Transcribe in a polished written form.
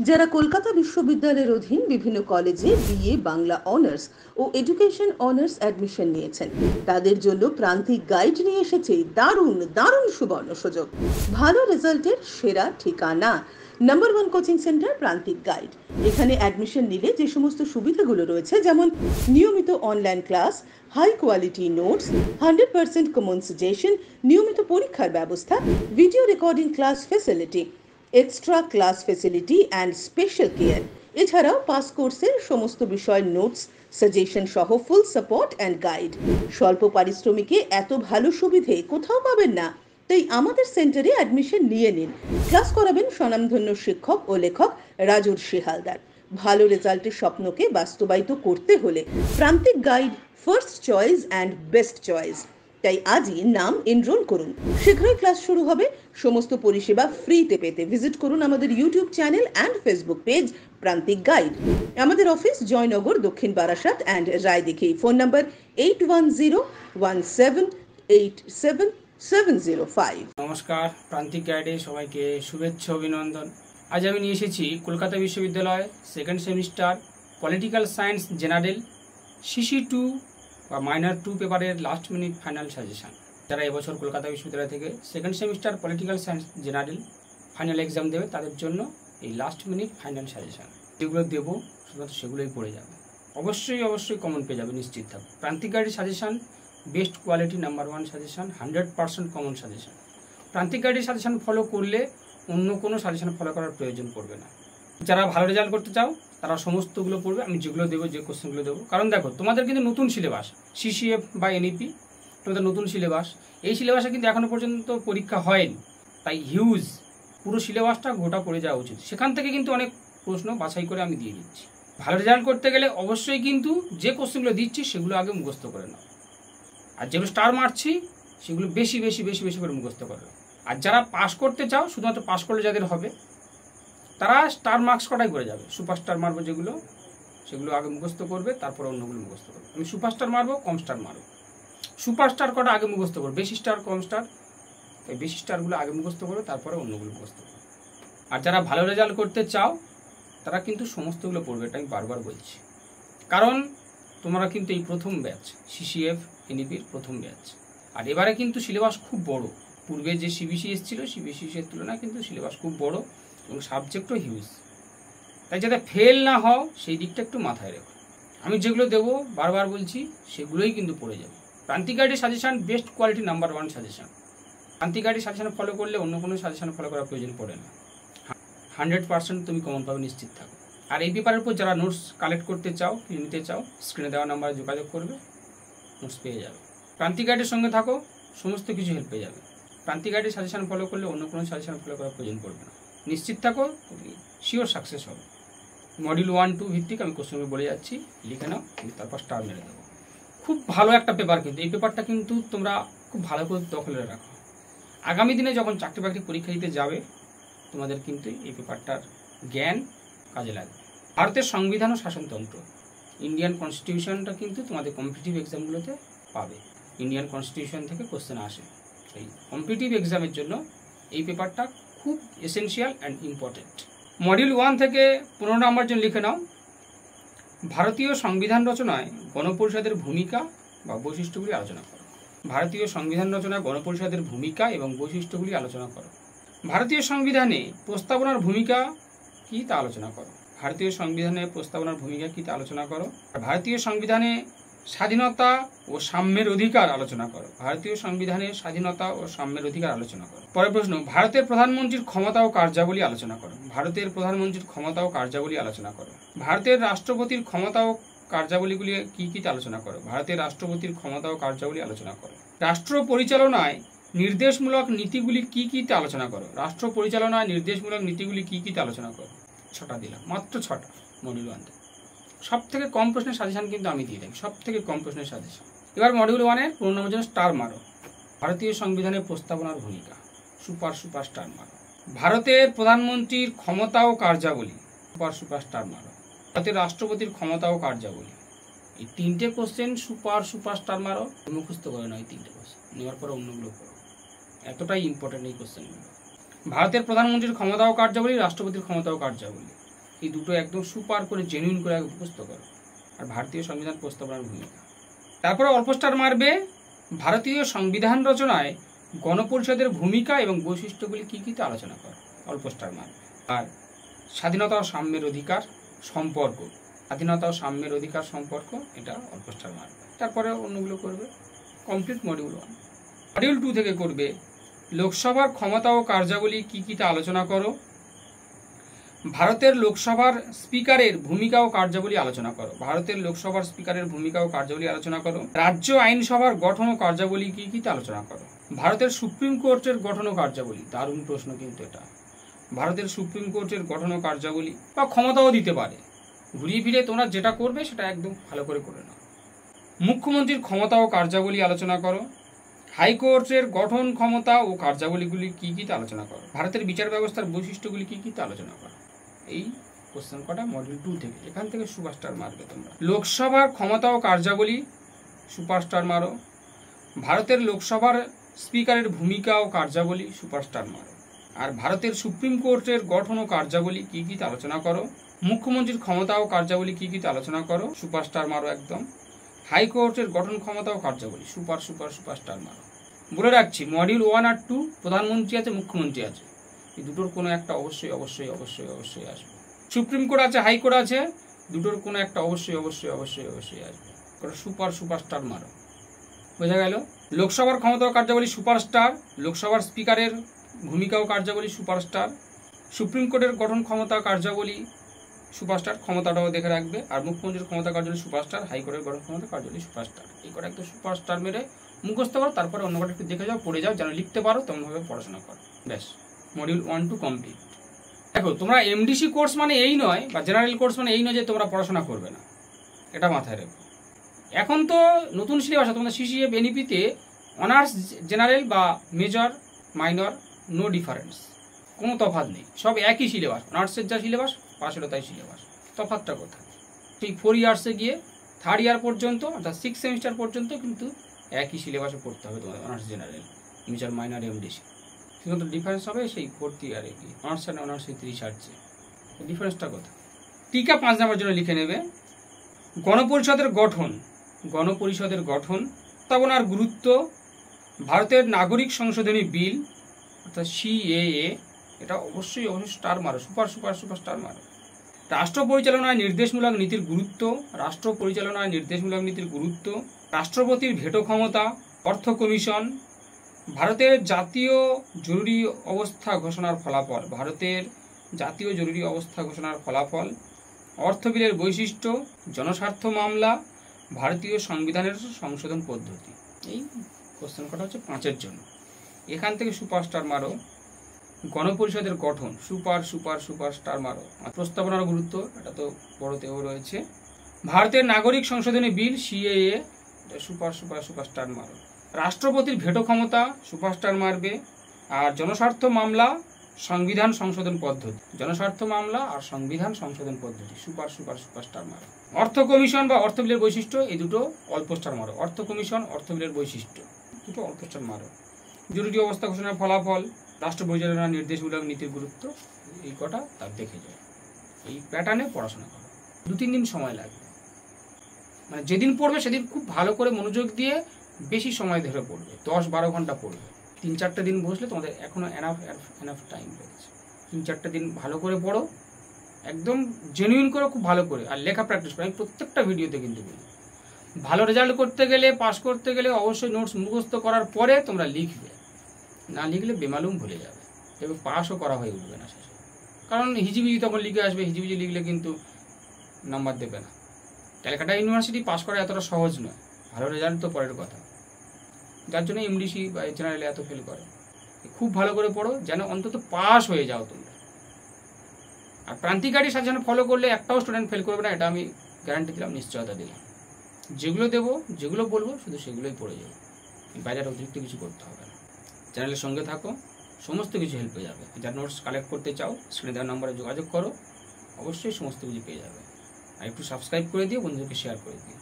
যারা কলকাতা বিশ্ববিদ্যালয়ের অধীন বিভিন্ন কলেজে বিএ বাংলা অনার্স ও এডুকেশন অনার্স অ্যাডমিশন নিয়েছেন, তাদের জন্য প্রান্তিক গাইড নিয়ে এসেছে দারুণ দারুণ সুবর্ণ সুযোগ। ভালো রেজাল্টের সেরা ঠিকানা number 1 coaching centre Prantik guide. এখানে অ্যাডমিশন নিলে যে সমস্ত সুবিধাগুলো রয়েছে, যেমন নিয়মিত online class, high quality notes, 100% common suggestion, নিয়মিত পরীক্ষার ব্যবস্থা, video recording class facility, extra class facility and special care. এছাড়াও পাস কোর্সের সমস্ত বিষয়ের নোটস, সাজেশন সহ ফুল সাপোর্ট অ্যান্ড গাইড। স্বল্প পারিশ্রমিকে এত ভালো সুবিধে কোথাও পাবেন না, তাই আমাদের সেন্টারে অ্যাডমিশন নিয়ে নিন। ক্লাস করাবেন স্বনামধন্য শিক্ষক ও লেখক রাজর্ষি হালদার। ভালো রেজাল্টের স্বপ্নকে বাস্তবায়িত করতে হলে প্রান্তিক guide first choice and best choice. তাই আজই নাম এনরোল করুন। শীঘ্রই ক্লাস শুরু হবে। সমস্ত পরিষেবা ফ্রিতে পেতে ভিজিট করুন আমাদের YouTube channel and Facebook page Prantik guide. আমাদের office Joynagar, Dakshin Barasat and Raidighi. Phone number 8101787705। নমস্কার, প্রান্তিক গাইডে সবাইকে শুভেচ্ছা অভিনন্দন। আজ আমি নিয়ে এসেছি কলকাতা বিশ্ববিদ্যালয় second semester political science general CC2 বা মাইনর 2 পেপারের লাস্ট মিনিট ফাইনাল সাজেশন। যারা এবছর কলকাতা বিশ্ববিদ্যালয় থেকে second semester political science general final exam দেবে, তাদের জন্য এই লাস্ট মিনিট ফাইনাল সাজেশন যেগুলো দেবো শুধুমাত্র সেগুলোই পড়ে যাবে। অবশ্যই কমন পেয়ে যাবে, নিশ্চিত থাকবে। প্রান্তিক গাইডের suggestion best quality, number 1 suggestion, 100% common suggestion. প্রান্তিক গাইডের সাজেশন ফলো করলে অন্য কোনো সাজেশন ফলো করার প্রয়োজন পড়বে না। যারা ভালো রেজাল্ট করতে চাও তারা সমস্তগুলো পড়বে, আমি যেগুলো দেবো, যে কোশ্চেনগুলো দেবো। কারণ দেখো, তোমাদের কিন্তু নতুন সিলেবাস, CCF বা NEP তোমাদের নতুন সিলেবাস। এই সিলেবাসে কিন্তু এখনো পর্যন্ত পরীক্ষা হয়নি, তাই হিউজ পুরো সিলেবাসটা গোটা পড়ে যাওয়া উচিত। সেখান থেকে কিন্তু অনেক প্রশ্ন বাছাই করে আমি দিয়ে দিচ্ছি। ভালো রেজাল্ট করতে গেলে অবশ্যই কিন্তু যে কোশ্চেনগুলো দিচ্ছি সেগুলো আগে মুখস্থ করে নাও, আর যেগুলো স্টার মারছি সেগুলো বেশি করে মুখস্থ করো। আর যারা পাস করতে চাও, শুধুমাত্র পাস করলে যাদের হবে তারা স্টার মার্কস কটাই করে যাবে। সুপারস্টার মারবো যেগুলো, সেগুলো আগে মুখস্থ করবে, তারপর অন্যগুলো মুখস্থ করবে। আমি সুপারস্টার মারবো, কম স্টার মারবো। সুপারস্টার কটা আগে মুখস্থ করবে, বেশি স্টার কম স্টার, এই বেশি স্টারগুলো আগে মুখস্থ করবে, তারপরে অন্যগুলো মুখস্থ করবে। আর যারা ভালো রেজাল্ট করতে চাও তারা কিন্তু সমস্তগুলো পড়বে, এটা আমি বারবার বলছি। কারণ তোমরা কিন্তু এই প্রথম ব্যাচ, CCF NEPর প্রথম ব্যাচ। আর এবারে কিন্তু সিলেবাস খুব বড়। পূর্বে যে CBSE এসেছিল, CBSE এর তুলনায় কিন্তু সিলেবাস খুব বড় এবং সাবজেক্টও হিউজ। তাই যাতে ফেল না হও সেই দিকটা একটু মাথায় রেখো। আমি যেগুলো দেবো বারবার বলছি সেগুলোই কিন্তু পড়ে যাবে। প্রান্তিক গাইডের suggestion best quality, number 1 suggestion. প্রান্তিক গাইডের সাজেশন ফলো করলে অন্য কোনো সাজেশন ফলো করার প্রয়োজন পড়ে না। 100% তুমি কমন পাবে, নিশ্চিত থাকো। আর এই পেপারের উপর যারা নোটস কালেক্ট করতে চাও, নিতে চাও, স্ক্রিনে দেওয়া নাম্বারে যোগাযোগ করবে, নোটস পেয়ে যাবে। প্রান্তিক গাইডের সঙ্গে থাকো, সমস্ত কিছু হেল্প পেয়ে যাবে। প্রান্তিক গাইডের সাজেশন ফলো করলে অন্য কোনো সাজেশন ফলো করার প্রয়োজন পড়বে না, নিশ্চিত থাকো, তুমি শিওর সাকসেস হবে। মডিউল 1-2 ভিত্তিক আমি কোশ্চেন বলে যাচ্ছি, লিখে নাও, তারপর স্টার মেরে দেবো। খুব ভালো একটা পেপার কিন্তু এই পেপারটা কিন্তু তোমরা খুব ভালো করে দখলে রাখো। আগামী দিনে যখন চাকরি বাকরি পরীক্ষা দিতে যাবে তোমাদের কিন্তু এই পেপারটার জ্ঞান কাজে লাগবে। ভারতের সংবিধান ও শাসনতন্ত্র, ইন্ডিয়ান কনস্টিটিউশনটা কিন্তু তোমাদের কম্পিটিটিভ এক্সামগুলোতে পাবে। ইন্ডিয়ান কনস্টিটিউশন থেকে কোশ্চেন আসে, এই কম্পিটিটিভ এক্সামের জন্য এই পেপারটা খুব এসেনশিয়াল অ্যান্ড ইম্পর্টেন্ট। মডিউল 1 থেকে 15 নম্বর জন্য লিখে নাও, ভারতীয় সংবিধান রচনায় গণপরিষদের ভূমিকা বা বৈশিষ্ট্যগুলি আলোচনা করো। ভারতীয় সংবিধান রচনায় গণপরিষদের ভূমিকা এবং বৈশিষ্ট্যগুলি আলোচনা করো। ভারতীয় সংবিধানে প্রস্তাবনার ভূমিকা কী তা আলোচনা করো। ভারতীয় সংবিধানে প্রস্তাবনার ভূমিকা কী তা আলোচনা করো। ভারতীয় সংবিধানে স্বাধীনতা ও সাম্যের অধিকার আলোচনা করো। ভারতীয় সংবিধানে স্বাধীনতা ও সাম্যের অধিকার আলোচনা করো। পরের প্রশ্ন, ভারতের প্রধানমন্ত্রীর ক্ষমতা ও কার্যাবলী আলোচনা করো। ভারতের প্রধানমন্ত্রীর ক্ষমতা ও কার্যাবলী আলোচনা করো। ভারতের রাষ্ট্রপতির ক্ষমতা ও কার্যাবলীগুলি কী কী তা আলোচনা করো। ভারতের রাষ্ট্রপতির ক্ষমতা ও কার্যাবলী আলোচনা করো। রাষ্ট্র পরিচালনায় নির্দেশমূলক নীতিগুলি কী কী তা আলোচনা করো। রাষ্ট্র পরিচালনায় নির্দেশমূলক নীতিগুলি কী কী তা আলোচনা করো। 6টা দিলাম, মাত্র 6টা মডিউল 1। সব থেকে কম প্রশ্নের সাজেশন কিন্তু আমি দিয়ে থাকি, সব থেকে কম প্রশ্নের সাজেশন। এবার মডিউল 1-এর 15 নম্বর জন্য স্টার মারো। ভারতীয় সংবিধানের প্রস্তাবনার ভূমিকা, সুপার স্টার মারো। ভারতের প্রধানমন্ত্রীর ক্ষমতা ও কার্যাবলী, সুপার স্টার মারো। ভারতের রাষ্ট্রপতির ক্ষমতা ও কার্যাবলী, এই 3টে কোশ্চেন সুপার স্টার মারো। মুখস্থ করে নাও এই 3টে কোশ্চেন, নেওয়ার পরে অন্যগুলো পড়ো, এতটাই ইম্পর্টেন্ট এই কোশ্চেনগুলো। ভারতের প্রধানমন্ত্রীর ক্ষমতা ও কার্যাবলী, রাষ্ট্রপতির ক্ষমতা ও কার্যাবলী। এই দুটো একদম সুপার করে জেনুইন করে মুখস্থ করো। আর ভারতীয় সংবিধান প্রস্তাবনার ভূমিকা। তারপরে অল্প স্টার মারবে ভারতীয় সংবিধান রচনায় গণপরিষদের ভূমিকা এবং বৈশিষ্ট্যগুলি কী কী তা আলোচনা করো, অল্প স্টার মারবে। আর স্বাধীনতা ও সাম্যের অধিকার সম্পর্ক, স্বাধীনতা ও সাম্যের অধিকার সম্পর্ক, এটা অল্প স্টার মারবে। তারপরে অন্যগুলো করবে। Complete module 1। মডিউল 2 থেকে করবে লোকসভার ক্ষমতা ও কার্যাবলী কী কী তা আলোচনা করো, ভারতের লোকসভার স্পিকারের ভূমিকা ও কার্যাবলী আলোচনা করো, ভারতের লোকসভার স্পিকারের ভূমিকা ও কার্যাবলী আলোচনা করো, রাজ্য আইনসভার গঠন ও কার্যাবলী কী কী তা আলোচনা করো, ভারতের সুপ্রিম কোর্টের গঠন ও কার্যাবলী, দারুণ প্রশ্ন কিন্তু এটা, ভারতের সুপ্রিম কোর্টের গঠন ও কার্যাবলী বা ক্ষমতাও দিতে পারে, ঘুরিয়ে ফিরে তোমরা যেটা করবে সেটা একদম ভালো করে নাও। মুখ্যমন্ত্রীর ক্ষমতা ও কার্যাবলী আলোচনা করো, হাইকোর্টের গঠন ক্ষমতা ও কার্যাবলীগুলি কী কী তা আলোচনা করো, ভারতের বিচার ব্যবস্থার বৈশিষ্ট্যগুলি কী কী তা আলোচনা করো। এই কোশ্চেন কটা মডিউল 2 থেকে, এখান থেকে সুপারস্টার মারবে তোমরা। লোকসভার ক্ষমতা ও কার্যাবলী সুপারস্টার মারো, ভারতের লোকসভার স্পিকারের ভূমিকা ও কার্যাবলী সুপারস্টার মারো, আর ভারতের সুপ্রিম কোর্টের গঠন ও কার্যাবলী কী কী তা আলোচনা করো, মুখ্যমন্ত্রীর ক্ষমতা ও কার্যাবলী কী কী তা আলোচনা করো, সুপারস্টার মারো একদম। হাইকোর্টের গঠন ক্ষমতা ও কার্যাবলী সুপারস্টার মারো। বলে রাখছি মডিউল 1 আর 2 প্রধানমন্ত্রী আছে, মুখ্যমন্ত্রী আছে, এই দুটোর কোনো একটা অবশ্যই অবশ্যই অবশ্যই অবশ্যই আসবে। সুপ্রিম কোর্ট আছে, হাইকোর্ট আছে, দুটোর কোনো একটা অবশ্যই অবশ্যই অবশ্যই অবশ্যই আসবে। সুপারস্টার মারো। বোঝা গেল? লোকসভার ক্ষমতা ও কার্যাবলী সুপারস্টার, লোকসভার স্পিকারের ভূমিকা ও কার্যাবলী সুপারস্টার, সুপ্রিম কোর্টের গঠন ক্ষমতা কার্যাবলী সুপারস্টার, ক্ষমতাটাও দেখে রাখবে, আর মুখ্যমন্ত্রীর ক্ষমতা কার্যাবলী সুপারস্টার, হাইকোর্টের গঠন ক্ষমতা কার্যাবলী সুপারস্টার। এই কটা একটু সুপারস্টার মেরে মুখস্থ করো, তারপরে অন্য কটা একটু দেখে যাও, পড়ে যাও, যেন লিখতে পারো তেমনভাবে পড়াশোনা করো। ব্যাস, মডিউল 1 টু কমপ্লিট। দেখো তোমরা এমডিসি কোর্স মানে এই নয়, বা জেনারেল কোর্স মানে এই নয় যে তোমরা পড়াশোনা করবে না, এটা মাথায় রেখো। এখন তো নতুন সিলেবাস, তোমাদের সিসিএফ এনইপিতে অনার্স জেনারেল বা মেজর মাইনর নো ডিফারেন্স, কোনো তফাৎ নেই, সব একই সিলেবাস। অনার্সের যা সিলেবাস, পাশেরও তাই সিলেবাস। তফাৎটা কোথায়? ঠিক 4 ইয়ার্সে গিয়ে 3rd ইয়ার পর্যন্ত, অর্থাৎ 6 সেমিস্টার পর্যন্ত কিন্তু একই সিলেবাসে পড়তে হবে তোমাদের honours general, major minor MDC. শুধুমাত্র ডিফারেন্স হবে সেই 4th ইয়ারে গিয়ে অনার্স আর অনার্স রিসার্চে। ডিফারেন্সটা কোথায়? টিকা 5 নম্বরের জন্য লিখে নেবে। গণপরিষদের গঠন, গণপরিষদের গঠন, প্রস্তাবনার গুরুত্ব, ভারতের নাগরিক সংশোধনী বিল অর্থাৎ সিএএ, এটা অবশ্যই অবশ্যই স্টার মারো, সুপারস্টার মারো। রাষ্ট্র পরিচালনায় নির্দেশমূলক নীতির গুরুত্ব, রাষ্ট্র পরিচালনায় নির্দেশমূলক নীতির গুরুত্ব, রাষ্ট্রপতির ভেটো ক্ষমতা, অর্থ কমিশন, ভারতের জাতীয় জরুরি অবস্থা ঘোষণার ফলাফল, ভারতের জাতীয় জরুরি অবস্থা ঘোষণার ফলাফল, অর্থ বিলের বৈশিষ্ট্য, জনস্বার্থ মামলা, ভারতীয় সংবিধানের সংশোধন পদ্ধতি। এই কোশ্চেন কটা হচ্ছে 5-এর জন্য। এখান থেকে সুপারস্টার মারো। গণপরিষদের গঠন সুপারস্টার মারো। প্রস্তাবনার গুরুত্ব, এটা তো বড়তেও রয়েছে। ভারতের নাগরিক সংশোধনী বিল সিএএ, এটা সুপারস্টার মারো। রাষ্ট্রপতির ভেটো ক্ষমতা সুপারস্টার মারবে। আর জনস্বার্থ মামলা, সংবিধান সংশোধন পদ্ধতি, জনস্বার্থ মামলা আর সংবিধান সংশোধন পদ্ধতি সুপারস্টার মারো। অর্থ কমিশন বা অর্থ বিলের বৈশিষ্ট্য, এই দুটো অল্প স্টার মারো। অর্থ কমিশন, অর্থ বিলের বৈশিষ্ট্য, দুটো অল্প স্টার মারো। জরুরি অবস্থা ঘোষণার ফলাফল, রাষ্ট্র পরিচালনার নির্দেশমূলক নীতির গুরুত্ব, এই কটা তার দেখে যায়। এই প্যাটার্নে পড়াশোনা করো, 2-3 দিন সময় লাগবে। মানে যেদিন পড়বে সেদিন খুব ভালো করে মনোযোগ দিয়ে বেশি সময় ধরে পড়বে, 10-12 ঘন্টা পড়বে। 3-4টে দিন বসলে তোমাদের এখনো এনাফ টাইম রয়েছে। 3-4টে দিন ভালো করে পড়ো, একদম জেনুইন করো, খুব ভালো করে। আর লেখা প্র্যাকটিস করো, আমি প্রত্যেকটা ভিডিওতে কিন্তু বলি। ভালো রেজাল্ট করতে গেলে, পাস করতে গেলে অবশ্যই নোটস মুখস্থ করার পরে তোমরা লিখবে, না লিখলে বেমালুম ভুলে যাবে, এবং পাসও করা হয়ে উঠবে না শেষে। কারণ হিজিবিজি তখন লিখে আসবে, হিজিবিজি লিখলে কিন্তু নাম্বার দেবে না। ক্যালকাটা ইউনিভার্সিটি পাস করা এতটা সহজ নয়, ভালো রেজাল্ট তো পরের কথা। যার জন্য এমডিসি বা জেনারেলে এত ফেল করে। খুব ভালো করে পড়ো, যেন অন্তত পাস হয়ে যাও তোমরা। আর প্রান্তিকারী সাজেশন ফলো করলে একটাও স্টুডেন্ট ফেল করবে না, এটা আমি গ্যারান্টি দিলাম, নিশ্চয়তা দিলাম। যেগুলো দেবো, যেগুলো বলবো, শুধু সেগুলোই পড়ে যাবে, বাইরের অতিরিক্ত কিছু করতে হবে না। চ্যানেলের সঙ্গে থাকো, সমস্ত কিছু হেল্প হয়ে যাবে। যার নোটস কালেক্ট করতে চাও, স্ক্রিনে দেওয়ার নম্বরে যোগাযোগ করো, অবশ্যই সমস্ত কিছু পেয়ে যাবে। আর একটু সাবস্ক্রাইব করে দিও, বন্ধুদেরকে শেয়ার করে দিও।